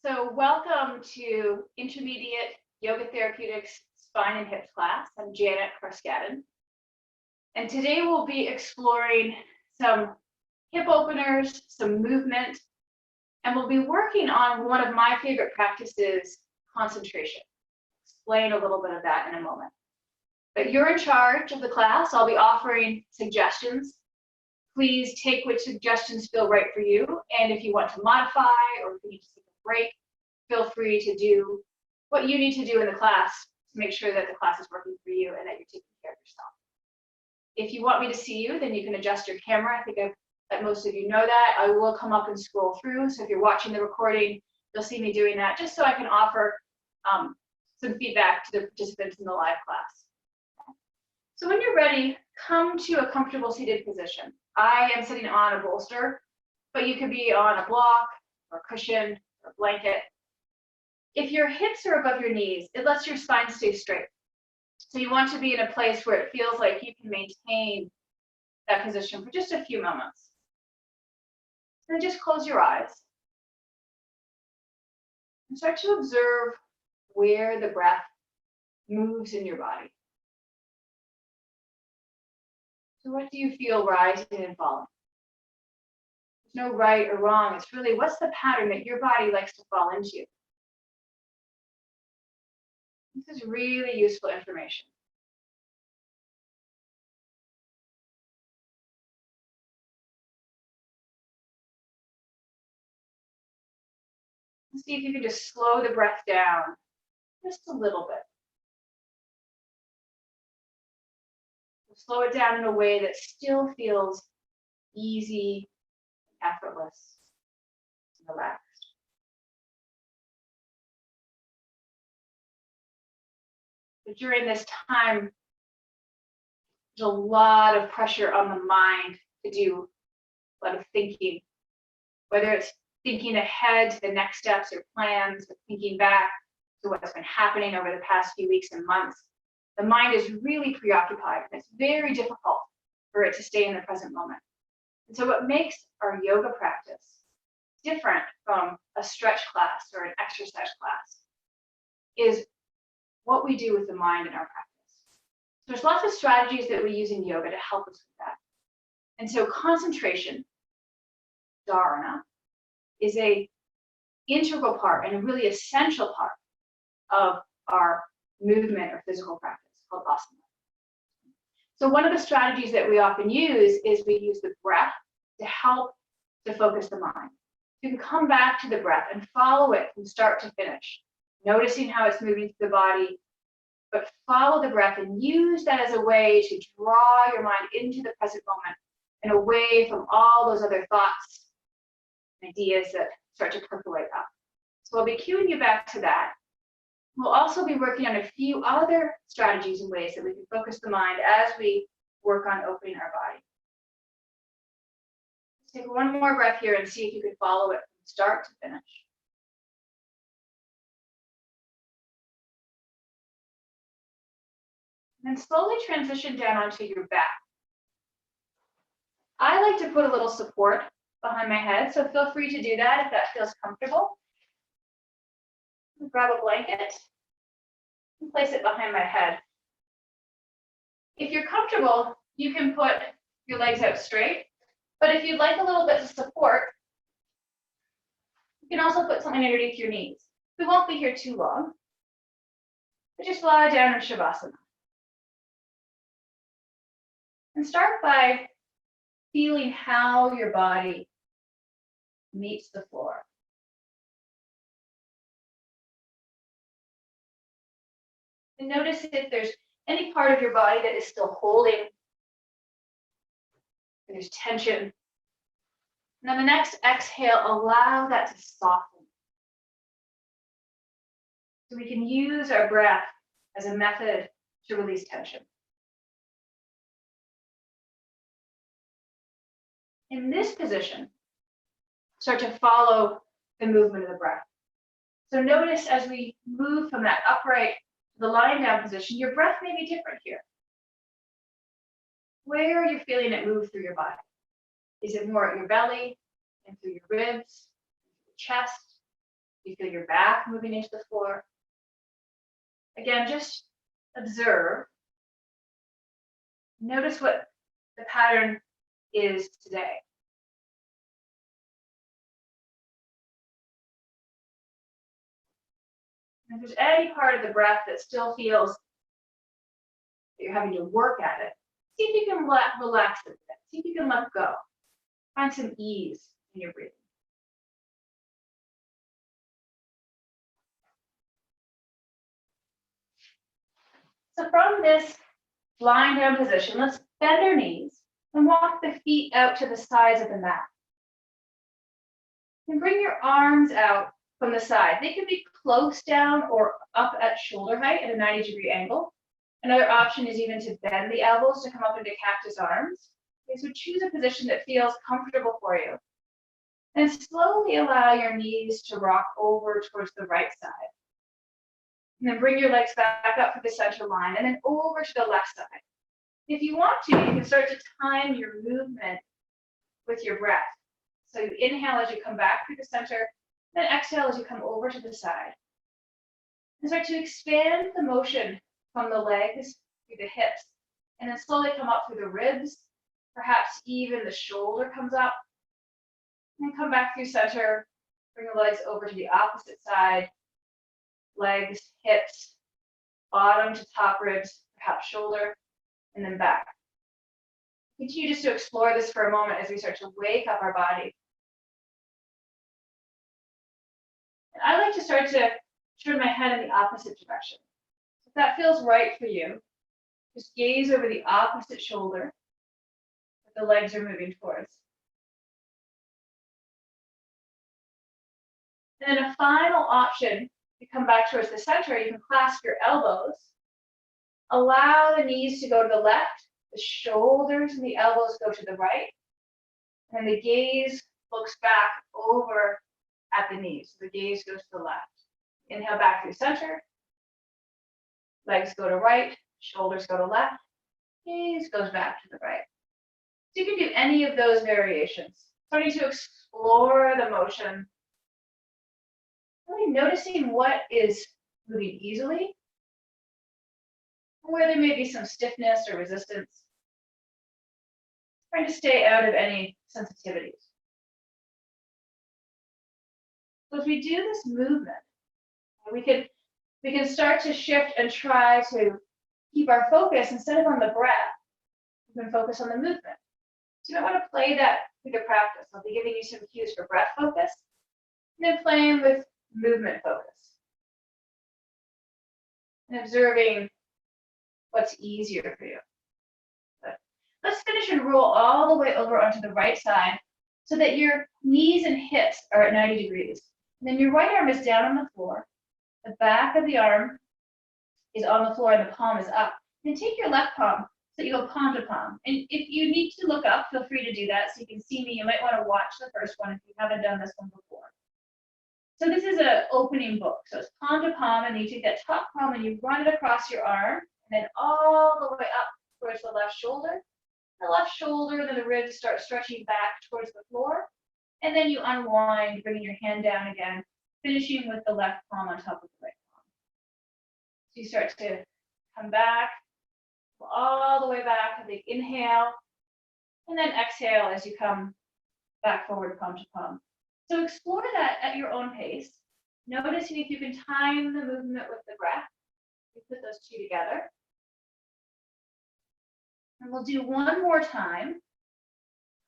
So welcome to Intermediate Yoga Therapeutics Spine and Hips class. I'm Janet Carscadden. And today we'll be exploring some hip openers, some movement, and we'll be working on one of my favorite practices, concentration. Explain a little bit of that in a moment. But you're in charge of the class. I'll be offering suggestions. Please take which suggestions feel right for you. And if you want to modify or if you need to take a break, feel free to do what you need to do in the class to make sure that the class is working for you and that you're taking care of yourself. If you want me to see you, then you can adjust your camera. I think that most of you know that. I will come up and scroll through. So if you're watching the recording, you'll see me doing that just so I can offer some feedback to the participants in the live class. So when you're ready, come to a comfortable seated position. I am sitting on a bolster, but you could be on a block or a cushion or a blanket. If your hips are above your knees, it lets your spine stay straight. So you want to be in a place where it feels like you can maintain that position for just a few moments. And then just close your eyes and start to observe where the breath moves in your body. So what do you feel rising and falling? There's no right or wrong. It's really what's the pattern that your body likes to fall into. This is really useful information. See if you can just slow the breath down just a little bit. Slow it down in a way that still feels easy, effortless, and relaxed. But during this time, there's a lot of pressure on the mind to do a lot of thinking, whether it's thinking ahead to the next steps or plans, or thinking back to what's been happening over the past few weeks and months. The mind is really preoccupied, and it's very difficult for it to stay in the present moment. And so what makes our yoga practice different from a stretch class or an exercise class is what we do with the mind in our practice. So there's lots of strategies that we use in yoga to help us with that. And so concentration, dharana, is an integral part and a really essential part of our movement or physical practice called asana. So one of the strategies that we often use is we use the breath to help to focus the mind. You can come back to the breath and follow it from start to finish, noticing how it's moving through the body, but follow the breath and use that as a way to draw your mind into the present moment and away from all those other thoughts and ideas that start to percolate up. So I'll be cueing you back to that. We'll also be working on a few other strategies and ways that we can focus the mind as we work on opening our body. Let's take one more breath here and see if you can follow it from start to finish. And then slowly transition down onto your back. I like to put a little support behind my head, so feel free to do that if that feels comfortable. Grab a blanket and place it behind my head. If you're comfortable, you can put your legs out straight, but if you'd like a little bit of support, you can also put something underneath your knees. We won't be here too long, but just lie down in Shavasana. And start by feeling how your body meets the floor. And notice if there's any part of your body that is still holding, there's tension. And on the next exhale, allow that to soften. So we can use our breath as a method to release tension. In this position, start to follow the movement of the breath. So notice as we move from that upright to the lying down position, your breath may be different here. Where are you feeling it move through your body? Is it more at your belly and through your ribs, your chest, You feel your back moving into the floor. Again, just observe. Notice what the pattern is today. And if there's any part of the breath that still feels that you're having to work at it, see if you can relax a bit. See if you can let go. Find some ease in your breathing. So from this lying down position, let's bend our knees and walk the feet out to the sides of the mat. And bring your arms out from the side. They can be close down or up at shoulder height at a 90-degree angle. Another option is even to bend the elbows to come up into cactus arms. Okay, so choose a position that feels comfortable for you. And slowly allow your knees to rock over towards the right side. And then bring your legs back up to the center line and then over to the left side. If you want to, you can start to time your movement with your breath. So you inhale as you come back through the center, then exhale as you come over to the side. And start to expand the motion from the legs through the hips, and then slowly come up through the ribs, perhaps even the shoulder comes up, and then come back through center, bring the legs over to the opposite side, legs, hips, bottom to top ribs, perhaps shoulder, and then back. Continue just to explore this for a moment as we start to wake up our body. And I like to start to turn my head in the opposite direction. If that feels right for you, just gaze over the opposite shoulder that the legs are moving towards. And then a final option, you come back towards the center, you can clasp your elbows. Allow the knees to go to the left, the shoulders and the elbows go to the right, and the gaze looks back over at the knees. So the gaze goes to the left. Inhale back through center, legs go to right, shoulders go to left, gaze goes back to the right. So you can do any of those variations. Starting to explore the motion. Really noticing what is moving easily, where there may be some stiffness or resistance. Trying to stay out of any sensitivities. So as we do this movement, we can start to shift and try to keep our focus instead of on the breath. We can focus on the movement. So you might want to play that through the practice. I'll be giving you some cues for breath focus, and then playing with movement focus. And observing what's easier for you. But let's finish and roll all the way over onto the right side so that your knees and hips are at 90 degrees. And then your right arm is down on the floor. The back of the arm is on the floor and the palm is up. Then take your left palm so you go palm to palm. And if you need to look up, feel free to do that so you can see me. You might want to watch the first one if you haven't done this one before. So this is an opening book. So it's palm to palm, and then you take that top palm and you run it across your arm, and then all the way up towards the left shoulder. The left shoulder, then the ribs start stretching back towards the floor. And then you unwind, bringing your hand down again, finishing with the left palm on top of the right palm. So you start to come back, all the way back, a big inhale, and then exhale as you come back forward, palm to palm. So explore that at your own pace, noticing if you can time the movement with the breath. You put those two together. And we'll do one more time.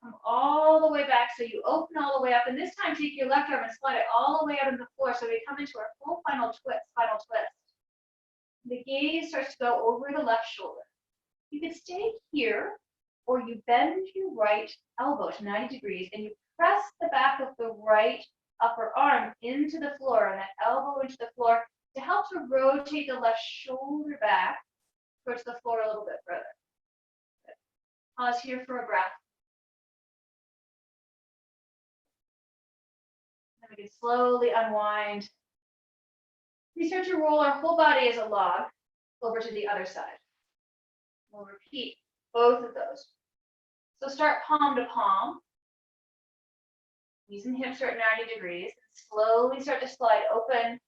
Come all the way back, so you open all the way up, and this time take your left arm and slide it all the way out on the floor, so we come into our full final twist, The gaze starts to go over the left shoulder. You can stay here, or you bend your right elbow to 90 degrees, and you press the back of the right upper arm into the floor, and that elbow into the floor to help to rotate the left shoulder back towards the floor a little bit further. Pause here for a breath. Then we can slowly unwind. We start to roll our whole body as a log over to the other side. We'll repeat both of those. So start palm to palm. Knees and hips are at 90 degrees. slowly start to slide open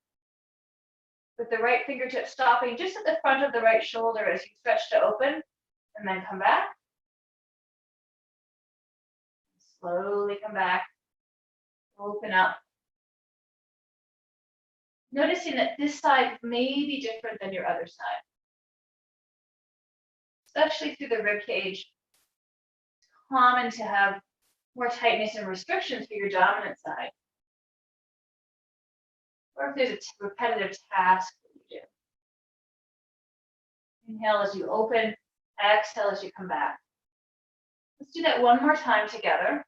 with the right fingertip stopping just at the front of the right shoulder as you stretch to open, and then come back. Slowly come back, open up. Noticing that this side may be different than your other side, especially through the rib cage. It's common to have more tightness and restrictions for your dominant side, or if there's a repetitive task that you do. Inhale as you open, exhale as you come back. Let's do that one more time together.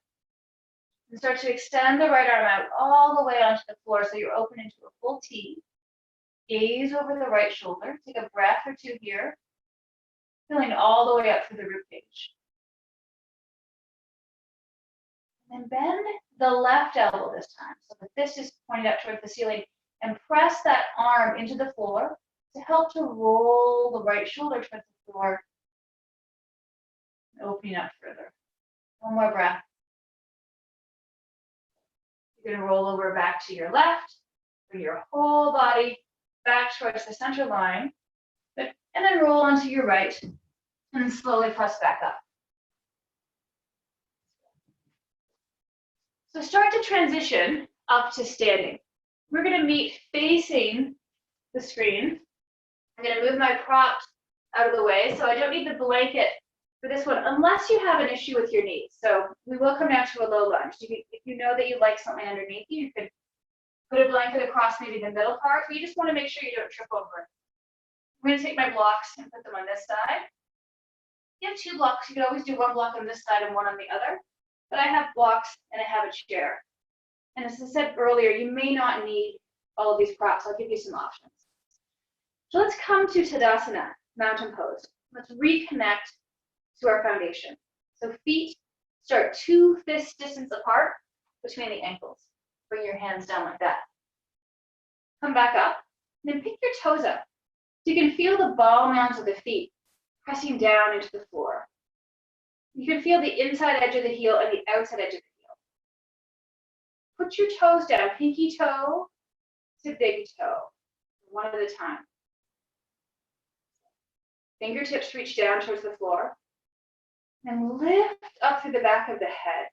And start to extend the right arm out all the way onto the floor so you're open into a full T. Gaze over the right shoulder. Take a breath or two here. Feeling all the way up through the ribcage. And then bend the left elbow this time so that this is pointed up towards the ceiling, and press that arm into the floor to help to roll the right shoulder towards the floor, opening up further. One more breath. You're going to roll over back to your left, bring your whole body back towards the center line, and then roll onto your right, and then slowly press back up. So start to transition up to standing. We're going to meet facing the screen. I'm going to move my props out of the way, so I don't need the blanket for this one, unless you have an issue with your knees. So we will come down to a low lunge. If you know that you like something underneath you, you could put a blanket across maybe the middle part, but you just want to make sure you don't trip over it. I'm going to take my blocks and put them on this side. You have 2 blocks. You can always do 1 block on this side and 1 on the other. But I have blocks and I have a chair. And as I said earlier, you may not need all of these props. I'll give you some options. So let's come to Tadasana, mountain pose. Let's reconnect to our foundation. So feet start 2 fist distance apart between the ankles. Bring your hands down like that. Come back up, and then pick your toes up. So you can feel the ball mounds of the feet pressing down into the floor. You can feel the inside edge of the heel and the outside edge of the heel. Put your toes down, pinky toe to big toe, one at a time. Fingertips reach down towards the floor. And lift up through the back of the head.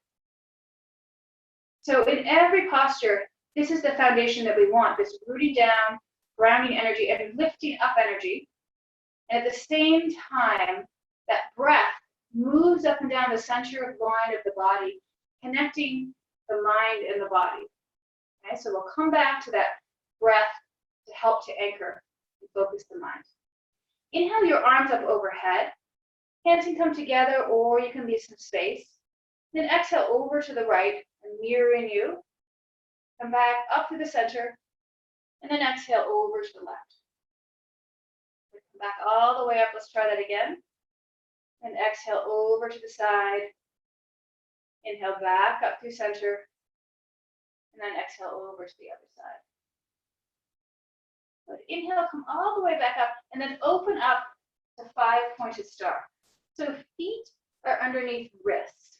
So in every posture, this is the foundation that we want, this rooting down, grounding energy, and lifting up energy. And at the same time, that breath moves up and down the center line of the body, connecting the mind and the body. Okay, so we'll come back to that breath to help to anchor and focus the mind. Inhale your arms up overhead. Hands can come together, or you can leave some space. Then exhale over to the right and mirroring you. Come back up to the center, and then exhale over to the left. Come back all the way up. Let's try that again. And exhale over to the side. Inhale back up through center, and then exhale over to the other side. Good. Inhale, come all the way back up, and then open up to 5-pointed star. So feet are underneath wrists.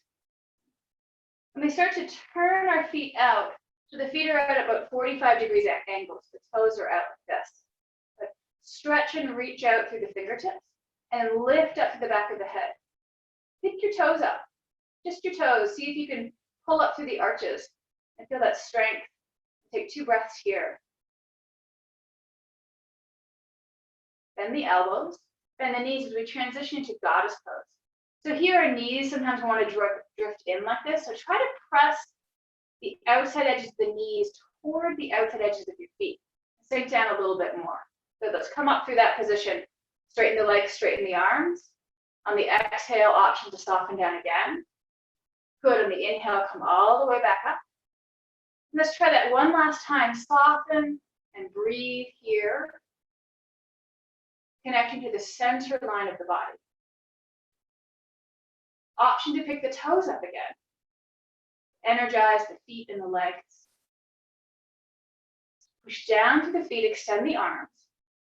And we start to turn our feet out. So the feet are out at about 45 degrees at angles. The toes are out like this. But stretch and reach out through the fingertips and lift up to the back of the head. Pick your toes up, just your toes. See if you can pull up through the arches and feel that strength. Take 2 breaths here. Bend the elbows. Bend the knees as we transition to goddess pose. So here our knees sometimes want to drift in like this. So try to press the outside edges of the knees toward the outside edges of your feet. Sink down a little bit more. So let's come up through that position. Straighten the legs, straighten the arms. On the exhale, option to soften down again. Good. On the inhale, come all the way back up. And let's try that one last time. Soften and breathe here. Connecting to the center line of the body. Option to pick the toes up again. Energize the feet and the legs. Push down to the feet, extend the arms.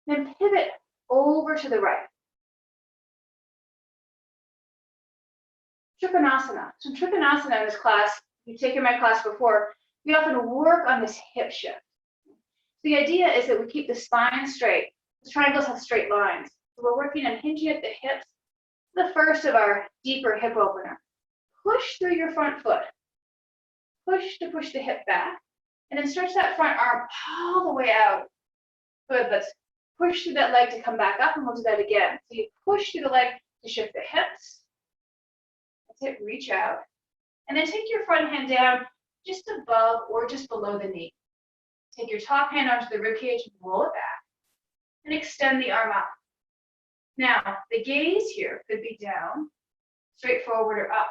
Then pivot over to the right. Trikonasana. So Trikonasana in this class, you've taken my class before, We often work on this hip shift. The idea is that we keep the spine straight. The triangles have straight lines. So we're working on hinging at the hips, the first of our deeper hip opener. Push through your front foot. Push to push the hip back, and then stretch that front arm all the way out. Good, let's push through that leg to come back up, and we'll do that again. So you push through the leg to shift the hips. That's it, reach out. And then take your front hand down just above or just below the knee. Take your top hand onto the ribcage and roll it back. And extend the arm up. Now, the gaze here could be down, straight forward, or up.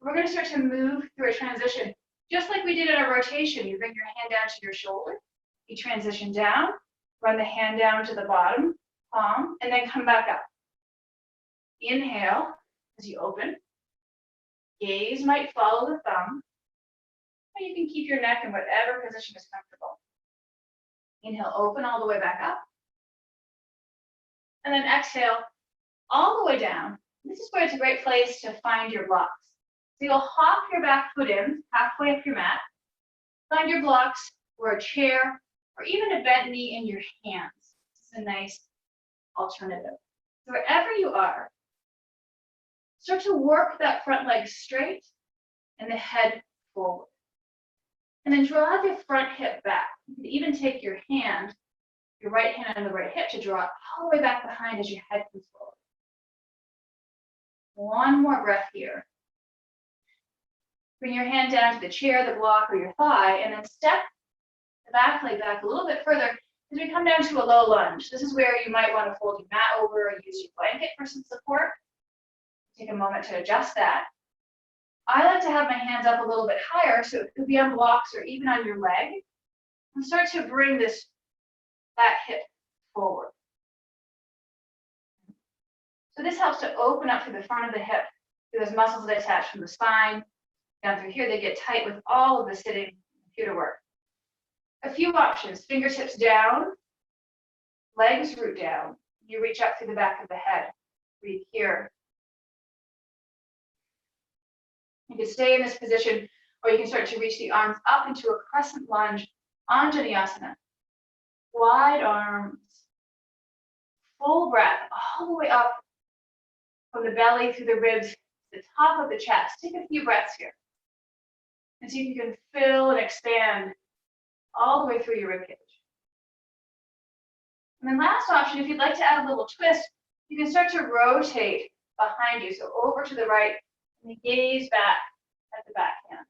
We're going to start to move through a transition. Just like we did in a rotation, you bring your hand down to your shoulder, you transition down, run the hand down to the bottom, palm, and then come back up. Inhale as you open. Gaze might follow the thumb, or you can keep your neck in whatever position is comfortable. Inhale, open all the way back up. And then exhale all the way down. This is where it's a great place to find your blocks. So you'll hop your back foot in, halfway up your mat. Find your blocks or a chair or even a bent knee in your hands. This is a nice alternative. So wherever you are, start to work that front leg straight and the head forward. And then draw your front hip back. You can even take your hand, your right hand on the right hip, to draw it all the way back behind as your head comes forward. One more breath here. Bring your hand down to the chair, the block, or your thigh, and then step the back leg back a little bit further as we come down to a low lunge. This is where you might want to fold your mat over or use your blanket for some support. Take a moment to adjust that. I like to have my hands up a little bit higher, so it could be on blocks or even on your leg, and start to bring that hip forward. So this helps to open up through the front of the hip, through those muscles that attach from the spine. Down through here, they get tight with all of the sitting computer work. A few options: fingertips down, legs root down. You reach up through the back of the head. Breathe here. You can stay in this position, or you can start to reach the arms up into a crescent lunge, Anjaneyasana. Wide arms, full breath, all the way up from the belly through the ribs to the top of the chest. Take a few breaths here. And see if you can fill and expand all the way through your ribcage. And then last option, if you'd like to add a little twist, you can start to rotate behind you. So over to the right, and gaze back at the backhand.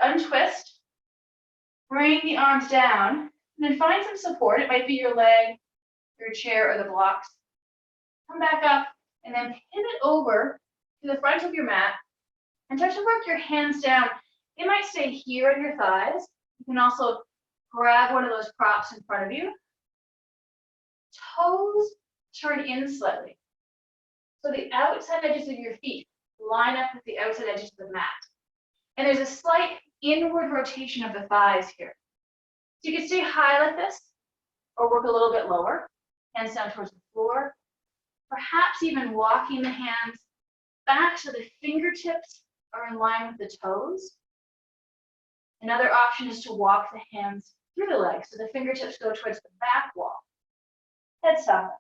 Untwist, bring the arms down, and then find some support. It might be your leg, your chair, or the blocks. Come back up, and then pivot over to the front of your mat, and start to work your hands down. It might stay here on your thighs. You can also grab one of those props in front of you. Toes turn in slightly. So the outside edges of your feet line up with the outside edges of the mat. And there's a slight inward rotation of the thighs here. So you can stay high like this, or work a little bit lower, hands down towards the floor. Perhaps even walking the hands back so the fingertips are in line with the toes. Another option is to walk the hands through the legs so the fingertips go towards the back wall. Head softens.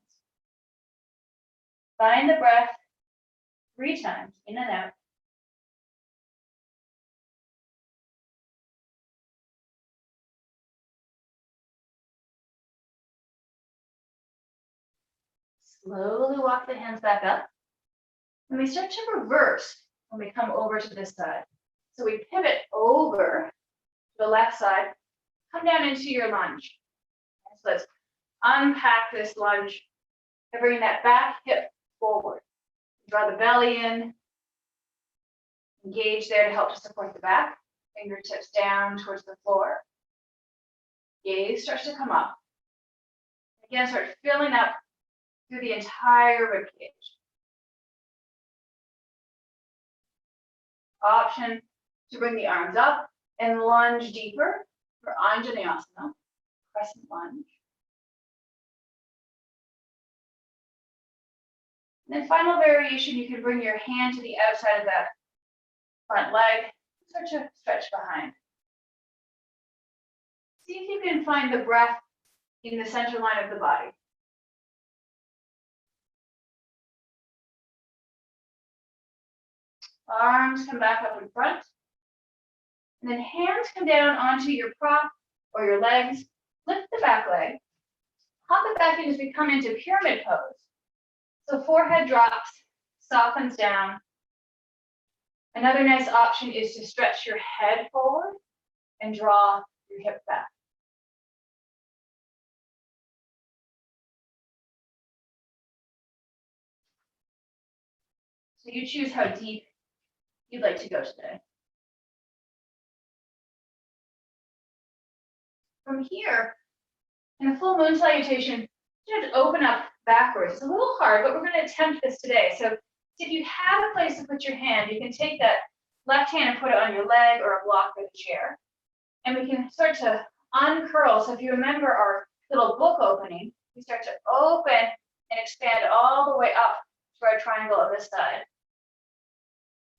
Find the breath 3 times, in and out. Slowly walk the hands back up. And we start to reverse when we come over to this side. So we pivot over to the left side, come down into your lunge. So let's unpack this lunge and bring that back hip forward. Draw the belly in. Engage there to help to support the back. Fingertips down towards the floor. Gaze starts to come up. Again, start filling up through the entire ribcage. Option to bring the arms up and lunge deeper for Anjaneyasana, crescent lunge. And then final variation, you can bring your hand to the outside of that front leg, start to stretch behind. See if you can find the breath in the center line of the body. Arms come back up in front. And then hands come down onto your prop or your legs. Lift the back leg. Hop it back in as we come into pyramid pose. So forehead drops, softens down. Another nice option is to stretch your head forward and draw your hip back. So you choose how deep you'd like to go today. From here, in a full moon salutation, you have to open up backwards. It's a little hard, but we're going to attempt this today. So if you have a place to put your hand, you can take that left hand and put it on your leg or a block for the chair. And we can start to uncurl. So if you remember our little book opening, we start to open and expand all the way up to our triangle on this side.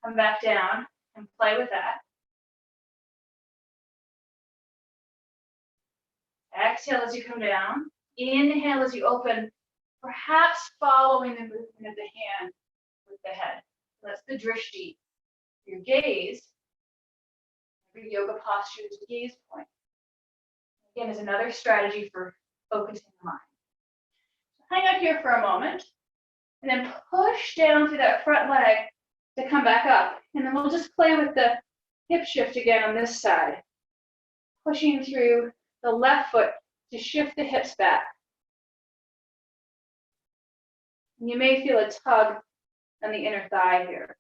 Come back down and play with that. Exhale as you come down. Inhale as you open, perhaps following the movement of the hand with the head. That's the drishti. Your gaze. Every yoga posture is a gaze point. Again, is another strategy for focusing the mind. Hang out here for a moment, and then push down through that front leg to come back up. And then we'll just play with the hip shift again on this side. Pushing through the left foot to shift the hips back. And you may feel a tug on the inner thigh here.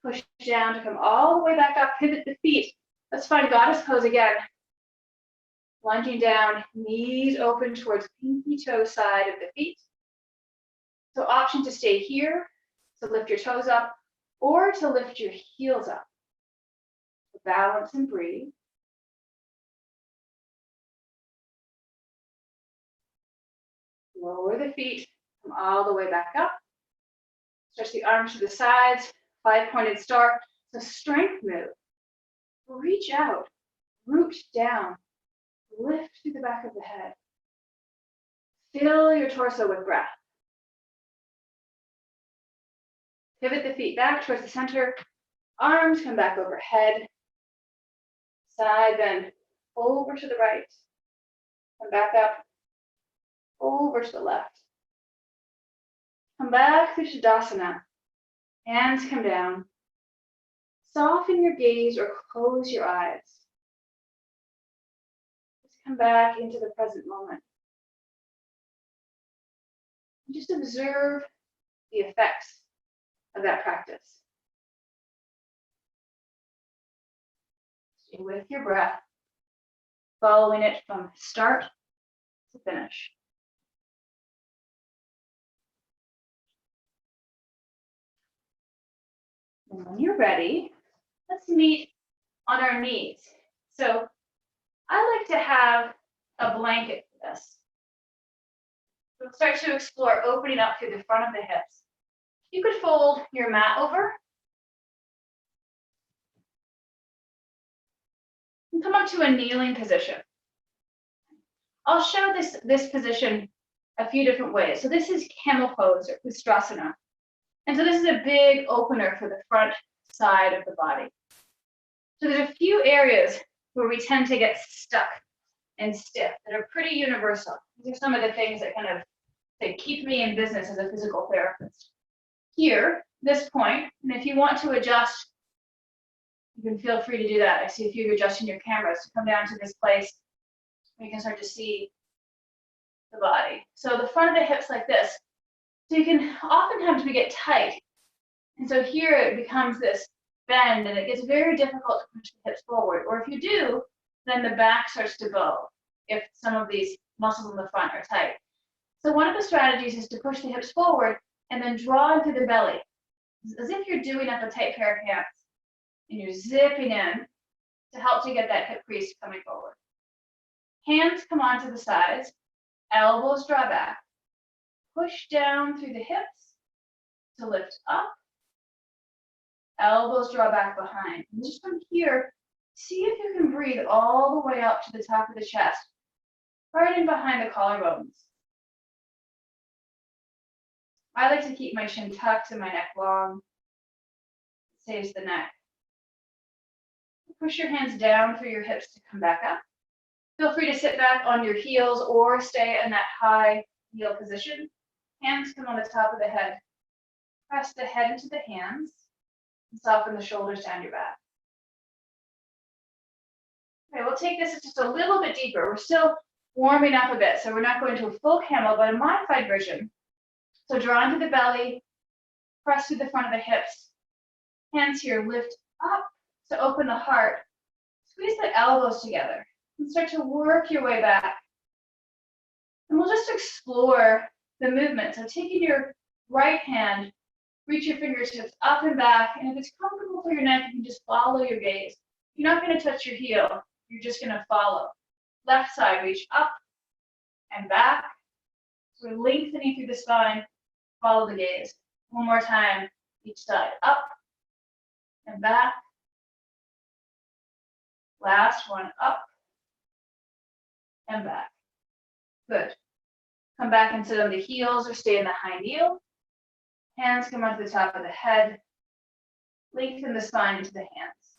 Push down to come all the way back up, pivot the feet. Let's find goddess pose again. Lunging down, knees open towards pinky toe side of the feet. So option to stay here, to lift your toes up, or to lift your heels up. Balance and breathe. Lower the feet, come all the way back up. Stretch the arms to the sides, 5-pointed star. So strength move. Reach out, root down, lift through the back of the head. Fill your torso with breath. Pivot the feet back towards the center. Arms come back overhead. Side bend over to the right. Come back up, over to the left. Come back through Tadasana. Hands come down. Soften your gaze or close your eyes. Just come back into the present moment. Just observe the effects of that practice. Stay with your breath, following it from start to finish. And when you're ready, let's meet on our knees. So I like to have a blanket for this. We'll start to explore opening up through the front of the hips. You could fold your mat over and come up to a kneeling position. I'll show this position a few different ways. So this is camel pose or Ustrasana. And so this is a big opener for the front side of the body. So there's a few areas where we tend to get stuck and stiff that are pretty universal. These are some of the things that kind of keep me in business as a physical therapist. Here, this point, and if you want to adjust, you can feel free to do that. I see a few of you adjusting your cameras to come down to this place where you can start to see the body. So the front of the hips like this. So you can oftentimes we get tight. And so here it becomes this bend and it gets very difficult to push the hips forward. Or if you do, then the back starts to bow if some of these muscles in the front are tight. So one of the strategies is to push the hips forward and then draw into the belly, as if you're doing up a tight pair of pants. And you're zipping in to help to get that hip crease coming forward. Hands come onto the sides, elbows draw back. Push down through the hips to lift up. Elbows draw back behind. And just from here, see if you can breathe all the way up to the top of the chest, right in behind the collarbones. I like to keep my chin tucked and my neck long. It saves the neck. Push your hands down through your hips to come back up. Feel free to sit back on your heels or stay in that high heel position. Hands come on the top of the head. Press the head into the hands and soften the shoulders down your back. Okay, we'll take this just a little bit deeper. We're still warming up a bit, so we're not going to a full camel, but a modified version. So draw into the belly, press through the front of the hips. Hands here, lift up to open the heart. Squeeze the elbows together and start to work your way back. And we'll just explore the movement. So taking your right hand, reach your fingertips up and back. And if it's comfortable for your neck, you can just follow your gaze. You're not going to touch your heel. You're just going to follow. Left side, reach up and back. So we're lengthening through the spine. Follow the gaze. One more time, each side, up and back. Last one, up and back. Good. Come back and sit on the heels or stay in the high kneel. Hands come onto the top of the head. Lengthen the spine into the hands.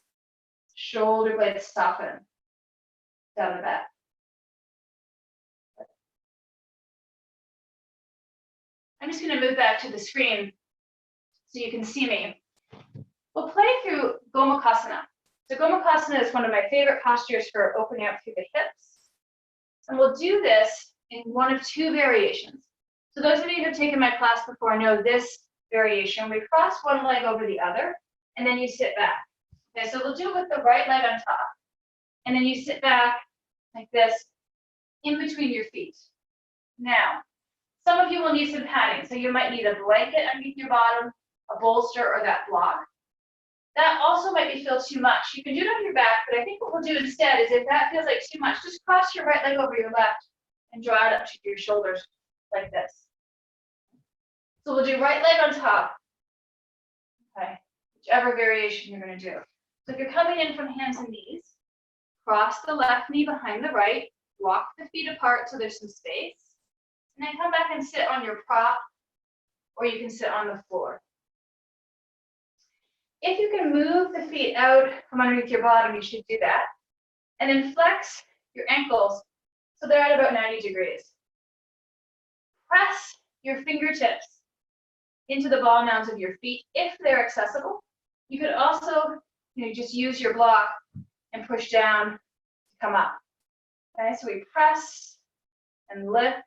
Shoulder blades soften down the back. I'm just going to move back to the screen so you can see me. We'll play through Gomukhasana. So Gomukhasana is one of my favorite postures for opening up through the hips. And we'll do this in one of two variations. So those of you who have taken my class before know this variation. We cross one leg over the other, and then you sit back. Okay, so we'll do it with the right leg on top. And then you sit back like this, in between your feet. Now, some of you will need some padding. So you might need a blanket underneath your bottom, a bolster, or that block. That also might feel too much. You can do it on your back, but I think what we'll do instead is if that feels like too much, just cross your right leg over your left and draw it up to your shoulders like this. So we'll do right leg on top. Okay, whichever variation you're going to do. So if you're coming in from hands and knees, cross the left knee behind the right, walk the feet apart so there's some space, and then come back and sit on your prop, or you can sit on the floor. If you can move the feet out from underneath your bottom, you should do that. And then flex your ankles so they're at about 90 degrees. Press your fingertips into the ball mounds of your feet if they're accessible. You could also just use your block and push down to come up. Okay, so we press and lift,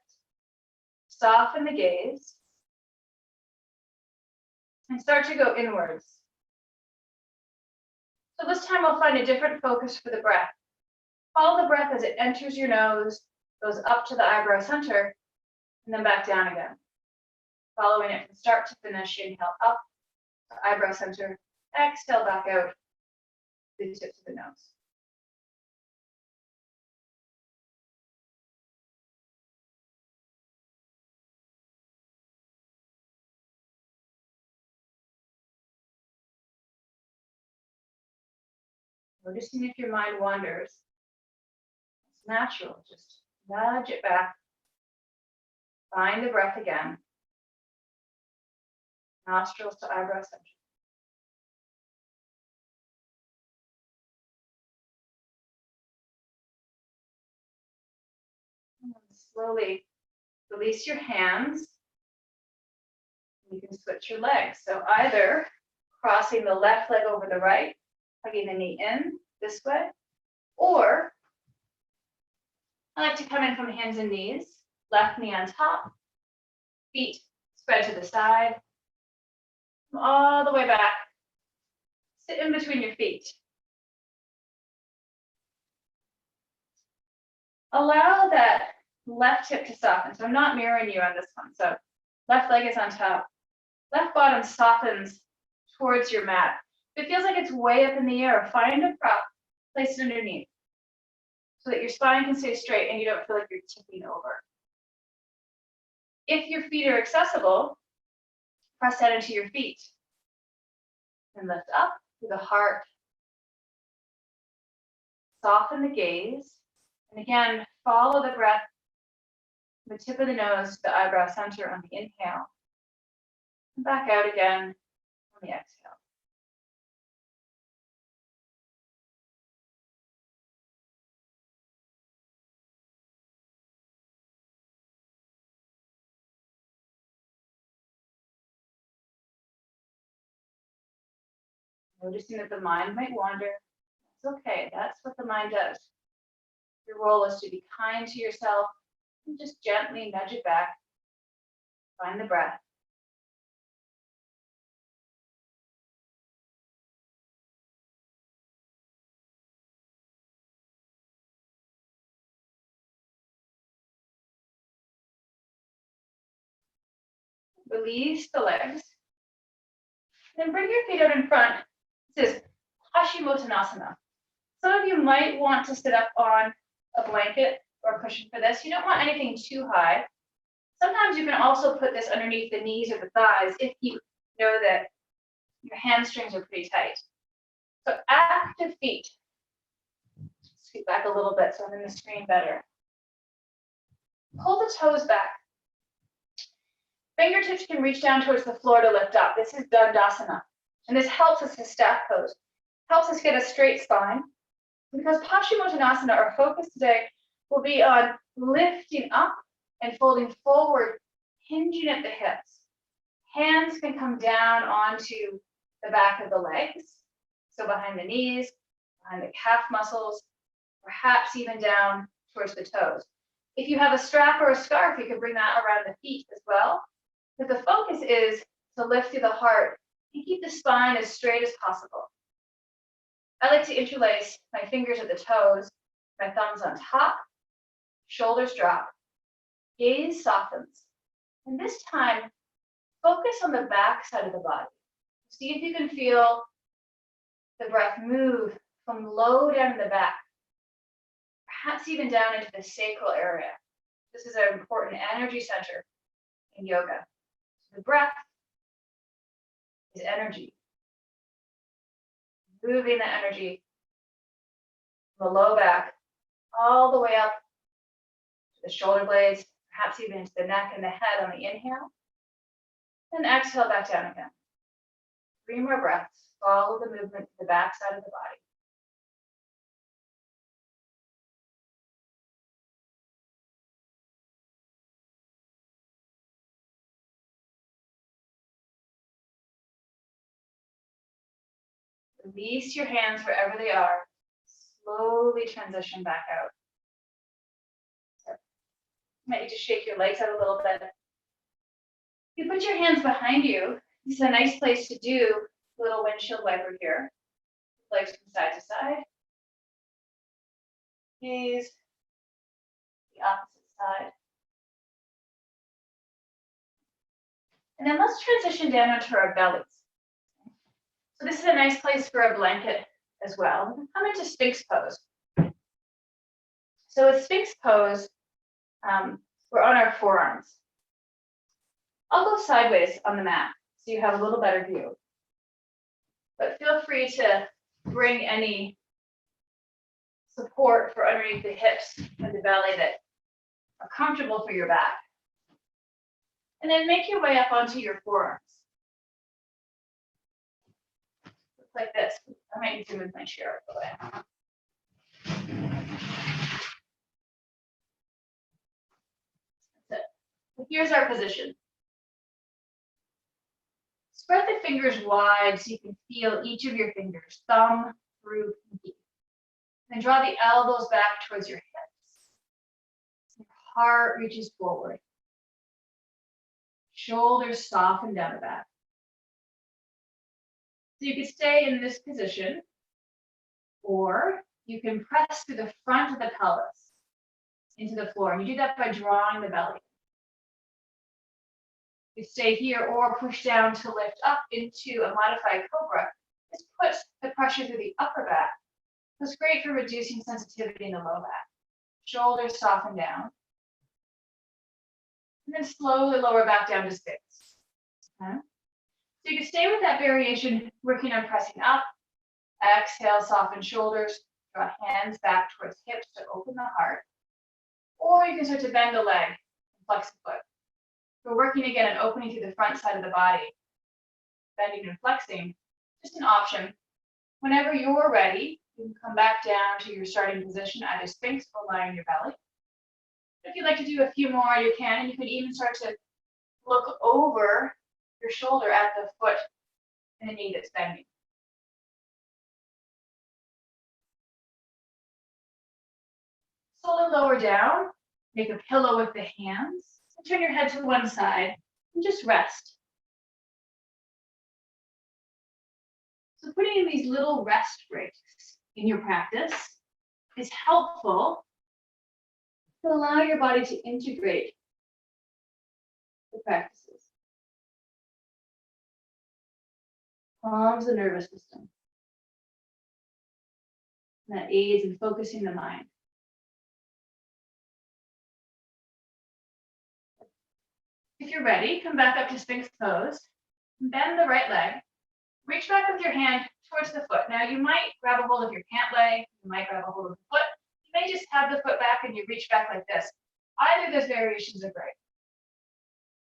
soften the gaze, and start to go inwards. So this time we'll find a different focus for the breath. Follow the breath as it enters your nose, goes up to the eyebrow center, and then back down again. Following it from start to finish, inhale up to eyebrow center, exhale back out to the tips of the nose. Noticing if your mind wanders. It's natural, just nudge it back. Find the breath again. Nostrils to eyebrow center. And then slowly release your hands. You can switch your legs. So either crossing the left leg over the right, hugging the knee in this way, or I like to come in from hands and knees, left knee on top, feet spread to the side, all the way back. Sit in between your feet. Allow that left hip to soften. So I'm not mirroring you on this one. So left leg is on top. Left bottom softens towards your mat. If it feels like it's way up in the air, find a prop, place it underneath. so that your spine can stay straight and you don't feel like you're tipping over. If your feet are accessible, press down into your feet and lift up through the heart. Soften the gaze. And again, follow the breath from the tip of the nose to the eyebrow center on the inhale. And back out again on the exhale. Noticing that the mind might wander. It's okay. That's what the mind does. Your role is to be kind to yourself and just gently nudge it back. Find the breath. Release the legs. Then bring your feet out in front. This is Paschimottanasana. Some of you might want to sit up on a blanket or cushion for this. You don't want anything too high. Sometimes you can also put this underneath the knees or the thighs if you know that your hamstrings are pretty tight. So active feet. Scoot back a little bit so I'm in the screen better. Pull the toes back. Fingertips can reach down towards the floor to lift up. This is Dandasana. And this helps us to staff pose. Helps us get a straight spine. Because Paschimottanasana, our focus today will be on lifting up and folding forward, hinging at the hips. Hands can come down onto the back of the legs. So behind the knees, behind the calf muscles, perhaps even down towards the toes. If you have a strap or a scarf, you can bring that around the feet as well. But the focus is to lift through the heart and keep the spine as straight as possible. I like to interlace my fingers at the toes, my thumbs on top, shoulders drop, gaze softens. And this time, focus on the back side of the body. See if you can feel the breath move from low down in the back, perhaps even down into the sacral area. This is an important energy center in yoga. The breath is energy. Moving the energy from the low back all the way up to the shoulder blades, perhaps even into the neck and the head on the inhale. Then exhale back down again. 3 more breaths. Follow the movement to the back side of the body. Release your hands wherever they are. Slowly transition back out. So, you might need to shake your legs out a little bit. If you put your hands behind you, this is a nice place to do a little windshield wiper here. Legs from side to side. Gaze the opposite side. And then let's transition down onto our bellies. So this is a nice place for a blanket as well. Come into Sphinx pose. So with Sphinx pose, we're on our forearms. I'll go sideways on the mat so you have a little better view. But feel free to bring any support for underneath the hips and the belly that are comfortable for your back. And then make your way up onto your forearms. Like this. I might need to move my chair a little bit. That's it. So here's our position. Spread the fingers wide so you can feel each of your fingers, thumb through pinky. And draw the elbows back towards your hips. Your heart reaches forward. Shoulders soften down the back. So you can stay in this position, or you can press through the front of the pelvis into the floor. And you do that by drawing the belly. You stay here or push down to lift up into a modified cobra. This puts the pressure through the upper back. So it's great for reducing sensitivity in the low back. Shoulders soften down. And then slowly lower back down to Sphinx. Okay? So you can stay with that variation, working on pressing up. Exhale, soften shoulders. Draw hands back towards hips to open the heart. Or you can start to bend the leg and flex the foot. We're working again on opening through the front side of the body. Bending and flexing, just an option. Whenever you're ready, you can come back down to your starting position, either Sphinx or lie on your belly. If you'd like to do a few more, you can, and you can even start to look over your shoulder at the foot and the knee that's bending. Slowly lower down, make a pillow with the hands, and turn your head to one side, and just rest. So putting in these little rest breaks in your practice is helpful to allow your body to integrate the practices. Calms the nervous system. And that aids in focusing the mind. If you're ready, come back up to Sphinx pose. Bend the right leg. Reach back with your hand towards the foot. Now you might grab a hold of your pant leg, you might grab a hold of the foot. You may just have the foot back and you reach back like this. Either of those variations are great.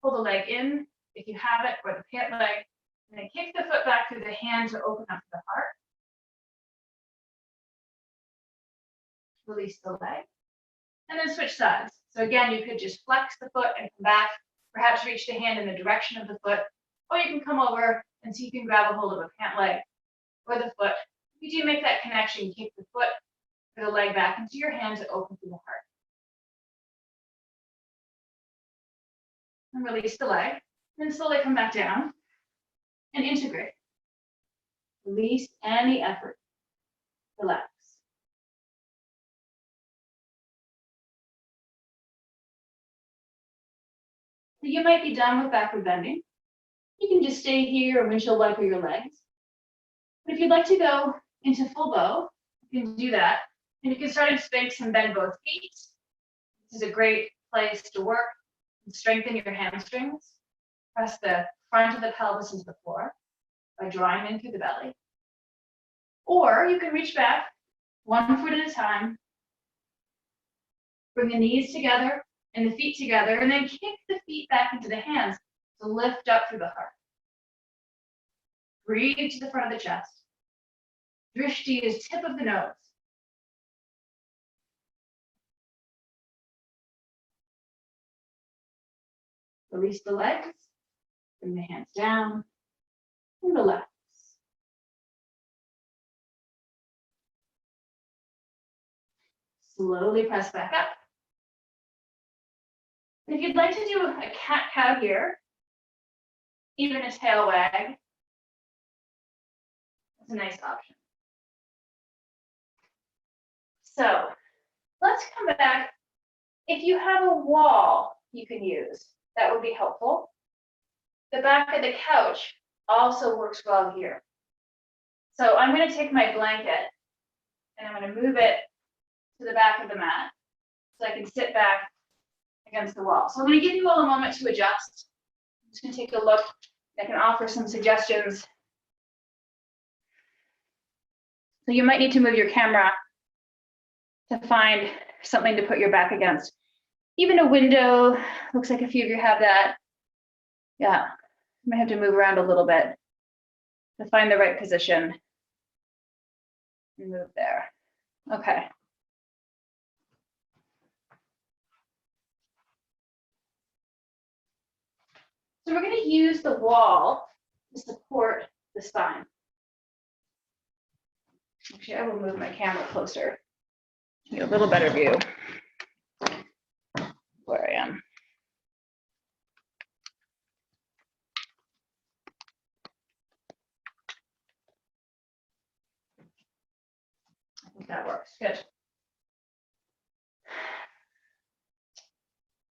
Pull the leg in, if you have it, or the pant leg, and then kick the foot back through the hand to open up the heart. Release the leg, and then switch sides. So again, you could just flex the foot and come back, perhaps reach the hand in the direction of the foot, or you can come over and see if you can grab a hold of a pant leg or the foot. If you do make that connection, kick the foot or the leg back into your hand to open through the heart. And release the leg, and then slowly come back down and integrate. Release any effort. Relax. So you might be done with backward bending. You can just stay here or windshield wiper your legs. But if you'd like to go into full bow, you can do that. And you can start in Sphinx and bend both feet. This is a great place to work and strengthen your hamstrings. Press the front of the pelvis into the floor by drawing in through the belly. Or you can reach back one foot at a time. Bring the knees together and the feet together, and then kick the feet back into the hands to lift up through the heart. Breathe to the front of the chest. Drishti is tip of the nose. Release the legs, bring the hands down, and relax. Slowly press back up. If you'd like to do a cat-cow here, even a tail wag, that's a nice option. So let's come back. If you have a wall you can use, that would be helpful. The back of the couch also works well here. So I'm going to take my blanket and I'm going to move it to the back of the mat so I can sit back against the wall. So I'm going to give you all a moment to adjust. I'm just going to take a look. I can offer some suggestions. So you might need to move your camera to find something to put your back against. Even a window, looks like a few of you have that. Yeah, you might have to move around a little bit to find the right position. And move there. Okay. So we're going to use the wall to support the spine. Actually, I will move my camera closer to get a little better view where I am. I think that works. Good.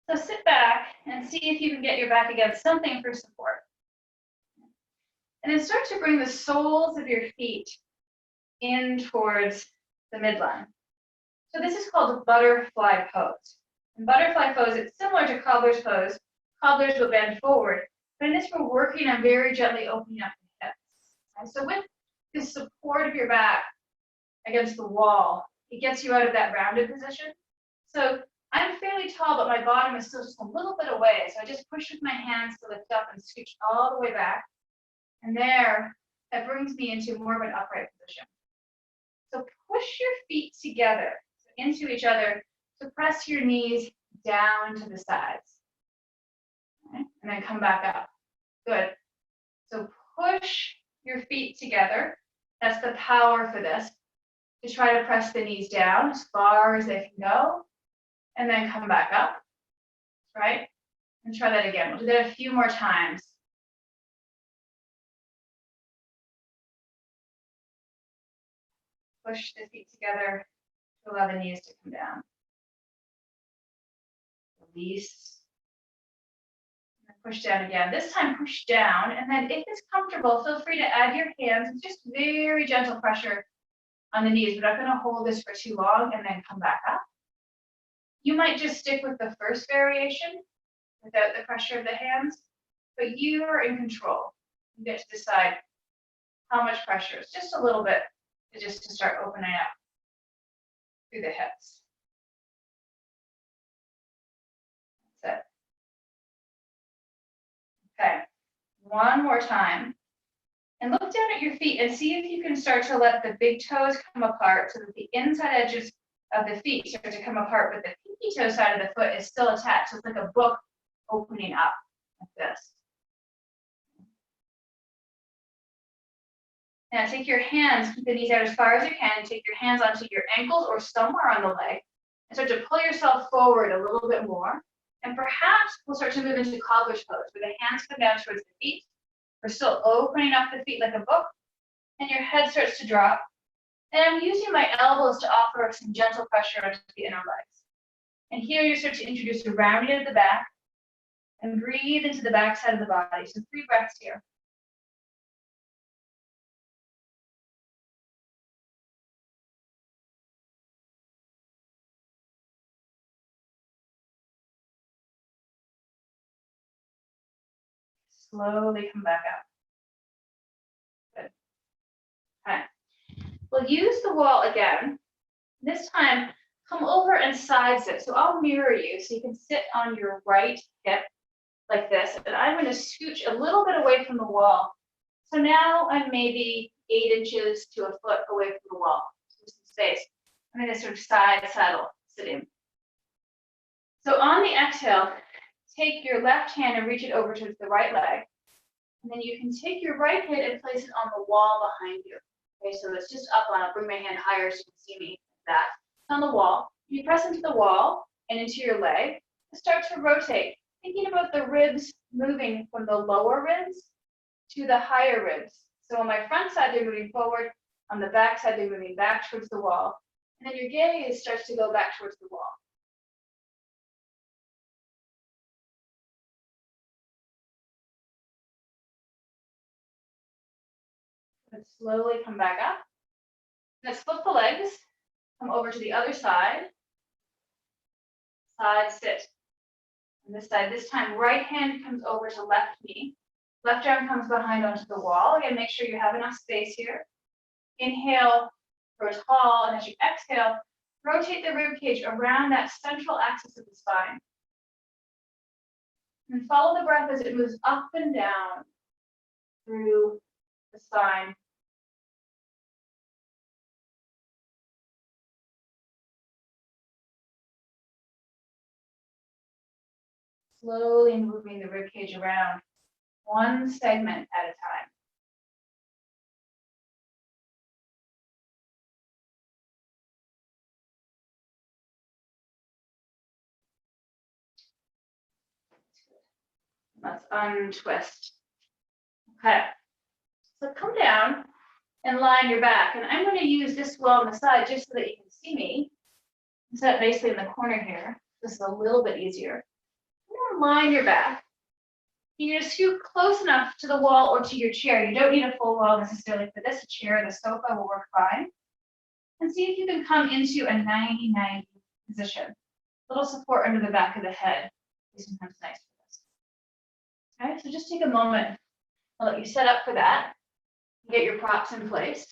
So sit back and see if you can get your back against something for support. And then start to bring the soles of your feet in towards the midline. So this is called a butterfly pose. In butterfly pose, it's similar to cobbler's pose. Cobblers will bend forward, but in this we're working on very gently opening up the hips. And so with the support of your back against the wall, it gets you out of that rounded position. So I'm fairly tall, but my bottom is still just a little bit away. So I just push with my hands to lift up and scooch all the way back. And there, that brings me into more of an upright position. So push your feet together, into each other, to press your knees down to the sides. Okay? And then come back up. Good. So push your feet together. That's the power for this. To try to press the knees down as far as they can go. And then come back up. Right? And try that again. We'll do that a few more times. Push the feet together to allow the knees to come down. Release. And push down again. This time push down, and then if it's comfortable, feel free to add your hands. It's just very gentle pressure on the knees. We're not going to hold this for too long and then come back up. You might just stick with the first variation without the pressure of the hands, but you are in control. You get to decide how much pressure. It's just a little bit just to start opening up through the hips. That's it. Okay, one more time. And look down at your feet and see if you can start to let the big toes come apart so that the inside edges of the feet start to come apart, but the pinky toe side of the foot is still attached. So it's like a book opening up like this. Now take your hands, keep the knees out as far as you can, take your hands onto your ankles or somewhere on the leg, and start to pull yourself forward a little bit more. And perhaps we'll start to move into cobbler's pose, where the hands come down towards the feet. We're still opening up the feet like a book, and your head starts to drop. And I'm using my elbows to offer some gentle pressure onto the inner legs. And here you start to introduce a rounding of the back, and breathe into the back side of the body. So 3 breaths here. Slowly come back up. Good. Okay. We'll use the wall again. This time, come over and side sit. So I'll mirror you so you can sit on your right hip like this. And I'm going to scooch a little bit away from the wall. So now I'm maybe 8 inches to a foot away from the wall. So some space. I'm going to sort of side saddle sitting. So on the exhale, take your left hand and reach it over to the right leg. And then you can take your right hand and place it on the wall behind you. Okay, so it's just up on, I'll bring my hand higher so you can see me like that. It's on the wall. You press into the wall and into your leg and start to rotate, thinking about the ribs moving from the lower ribs to the higher ribs. So on my front side, they're moving forward. On the back side, they're moving back towards the wall. And then your gaze starts to go back towards the wall. And slowly come back up. Let's flip the legs. Come over to the other side. Side sit. On this side, this time right hand comes over to left knee. Left arm comes behind onto the wall. Again, make sure you have enough space here. Inhale, grow tall, and as you exhale, rotate the rib cage around that central axis of the spine. And follow the breath as it moves up and down through the spine. Slowly moving the ribcage around, one segment at a time. Let's untwist. Okay, so come down and lie on your back. And I'm going to use this wall on the side just so that you can see me. Set basically in the corner here. This is a little bit easier. I'm going to lie on your back. You're going to scoot close enough to the wall or to your chair. You don't need a full wall necessarily for this. A chair or the sofa will work fine. And see if you can come into a 90-90 position. A little support under the back of the head is sometimes nice for this. All right, so just take a moment. I'll let you set up for that. Get your props in place.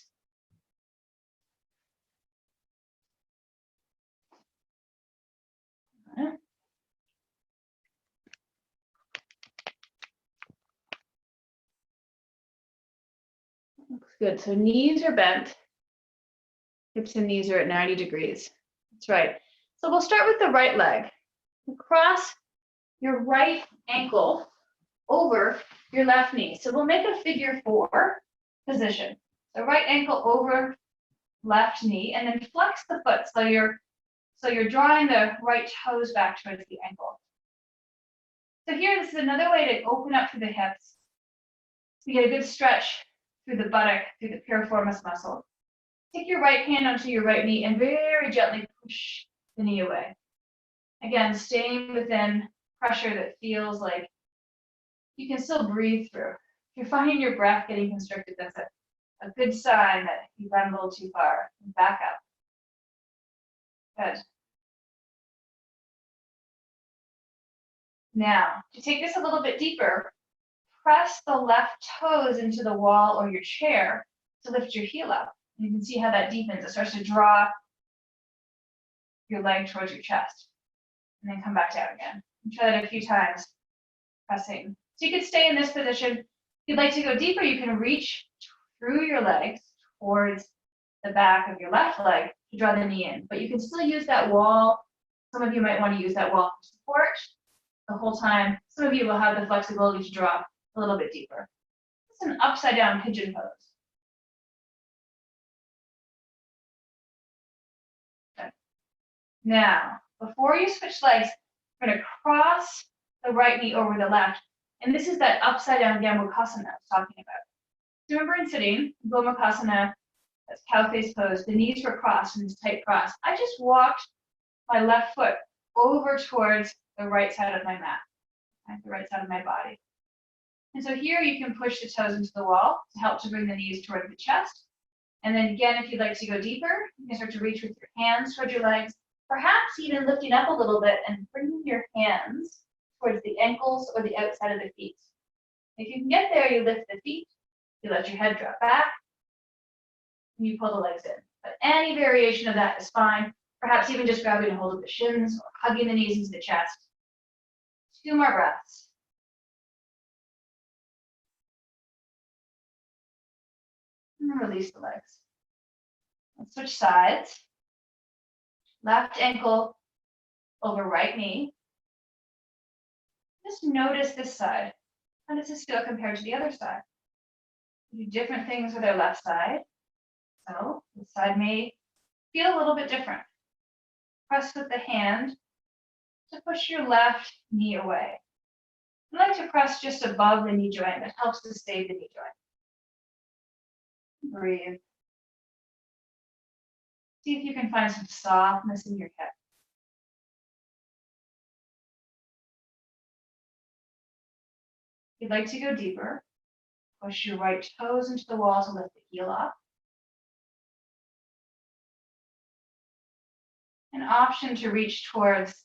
All right. Looks good. So knees are bent. Hips and knees are at 90 degrees. That's right. So we'll start with the right leg. Cross your right ankle over your left knee. So we'll make a figure 4 position. So right ankle over left knee, and then flex the foot. So you're drawing the right toes back towards the ankle. So here, this is another way to open up through the hips. You get a good stretch through the buttock, through the piriformis muscle. Take your right hand onto your right knee and very gently push the knee away. Again, staying within pressure that feels like you can still breathe through. If you're finding your breath getting constricted, that's a good sign that you've gone a little too far. Back up. Good. Now, to take this a little bit deeper, press the left toes into the wall or your chair to lift your heel up. You can see how that deepens. It starts to draw your leg towards your chest. And then come back down again. And try that a few times, pressing. So you can stay in this position. If you'd like to go deeper, you can reach through your legs towards the back of your left leg to draw the knee in. But you can still use that wall. Some of you might want to use that wall for support the whole time. Some of you will have the flexibility to drop a little bit deeper. It's an upside down pigeon pose. Okay. Now, before you switch legs, we're going to cross the right knee over the left. And this is that upside down Gomukhasana I was talking about. So remember in sitting, Gomukhasana, that's cow face pose, the knees were crossed in this tight cross. I just walked my left foot over towards the right side of my mat, the right side of my body. And so here you can push the toes into the wall to help to bring the knees toward the chest. And then again, if you'd like to go deeper, you can start to reach with your hands towards your legs, perhaps even lifting up a little bit and bringing your hands towards the ankles or the outside of the feet. If you can get there, you lift the feet, you let your head drop back, and you pull the legs in. But any variation of that is fine. Perhaps even just grabbing a hold of the shins or hugging the knees into the chest. 2 more breaths. And release the legs. Let's switch sides. Left ankle over right knee. Just notice this side. How does this feel compared to the other side? Do different things with our left side. So this side may feel a little bit different. Press with the hand to push your left knee away. I like to press just above the knee joint. That helps to stay the knee joint. Breathe. See if you can find some softness in your hip. If you'd like to go deeper, push your right toes into the wall to lift the heel up. An option to reach towards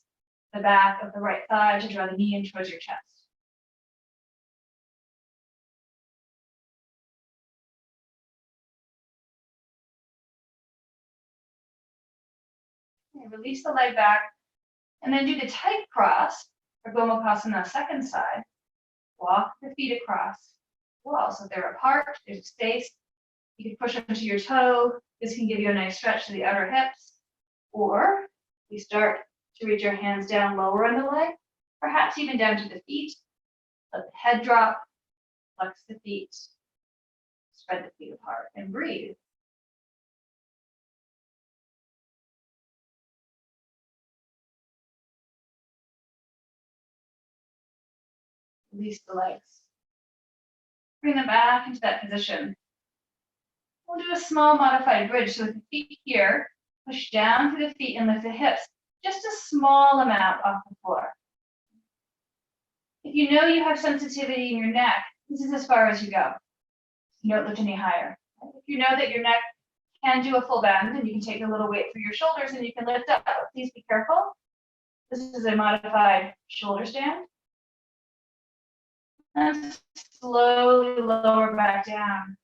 the back of the right thigh to draw the knee in towards your chest. Okay, release the leg back, and then do the tight cross for Gomukhasana, second side. Walk the feet across the wall. So they're apart, there's a space. You can push onto your toe. This can give you a nice stretch to the outer hips. Or you start to reach your hands down lower in the leg, perhaps even down to the feet. Let the head drop, flex the feet, spread the feet apart, and breathe. Release the legs. Bring them back into that position. We'll do a small modified bridge. So with the feet here, push down through the feet and lift the hips. Just a small amount off the floor. If you know you have sensitivity in your neck, this is as far as you go. You don't lift any higher. If you know that your neck can do a full bend, and you can take a little weight through your shoulders and you can lift up. Please be careful. This is a modified shoulder stand. And slowly lower back down.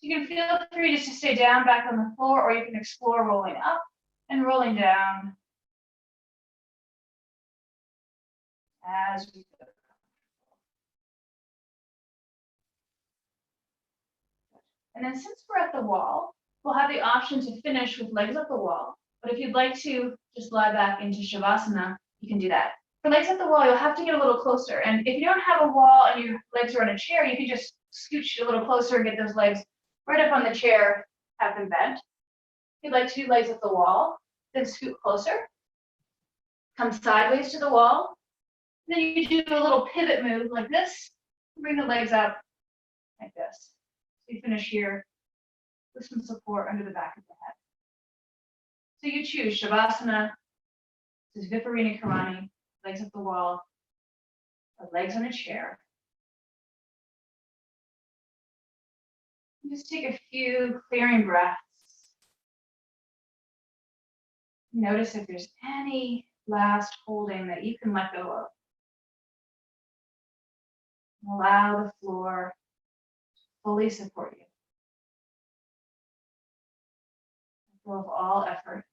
You can feel free just to stay down back on the floor, or you can explore rolling up and rolling down as we go. And then since we're at the wall, we'll have the option to finish with legs up the wall. But if you'd like to just lie back into Shavasana, you can do that. For legs up the wall, you'll have to get a little closer. And if you don't have a wall and your legs are on a chair, you can just scooch a little closer and get those legs right up on the chair, have them bent. If you'd like to do legs up the wall, then scoot closer. Come sideways to the wall. Then you do a little pivot move like this. Bring the legs up like this. So you finish here with some support under the back of the head. So you choose Shavasana, this is Viparita Karani, legs up the wall, or legs on a chair. Just take a few clearing breaths. Notice if there's any last holding that you can let go of. Allow the floor to fully support you. Let go of all effort.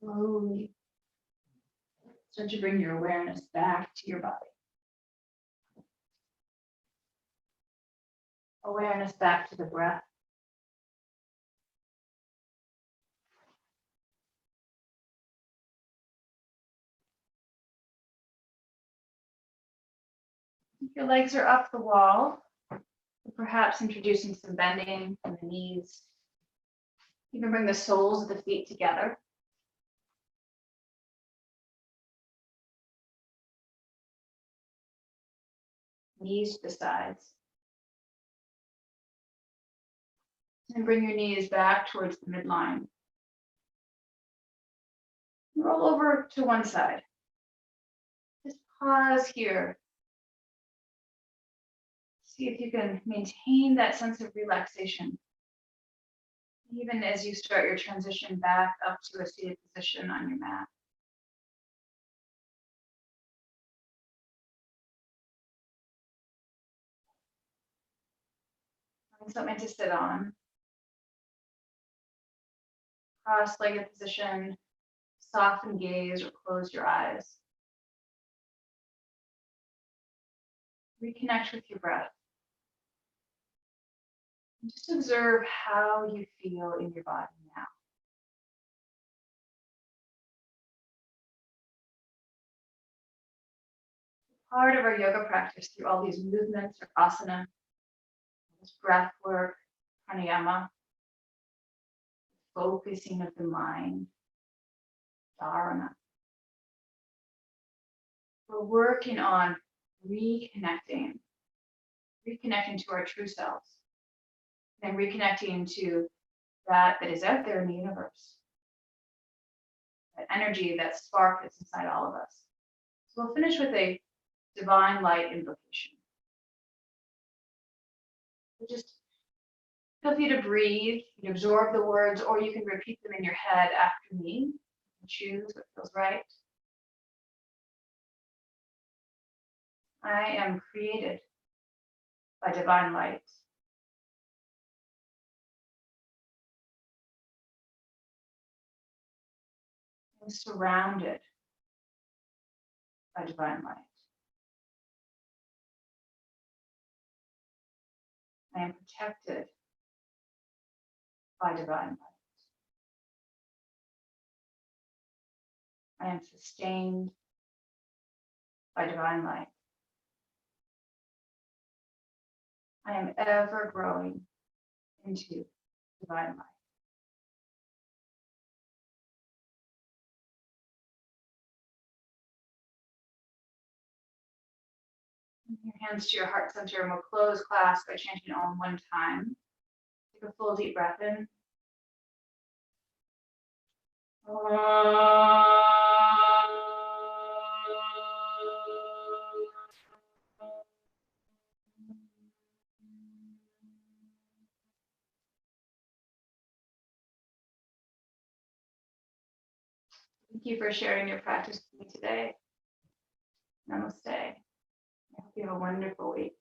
Slowly start to bring your awareness back to your body. Awareness back to the breath. If your legs are up the wall, perhaps introducing some bending in the knees. You can bring the soles of the feet together. Knees to the sides. And bring your knees back towards the midline. Roll over to one side. Just pause here. See if you can maintain that sense of relaxation, even as you start your transition back up to a seated position on your mat. Find something to sit on. Cross-legged position, soften gaze or close your eyes. Reconnect with your breath. And just observe how you feel in your body now. part of our yoga practice through all these movements or asana, this breath work, pranayama, focusing of the mind, dharana. We're working on reconnecting to our true selves, and reconnecting to that is out there in the universe, that energy, that spark that's inside all of us. So we'll finish with a divine light invocation. So just feel free to breathe, you can absorb the words, or you can repeat them in your head after me. You can choose what feels right. I am created by divine light. I'm surrounded by divine light. I am protected by divine light. I am sustained by divine light. I am ever growing into divine light. Bring your hands to your heart center, and we'll close class by chanting Om one time. Take a full deep breath in. Thank you for sharing your practice with me today. Namaste. I hope you have a wonderful week.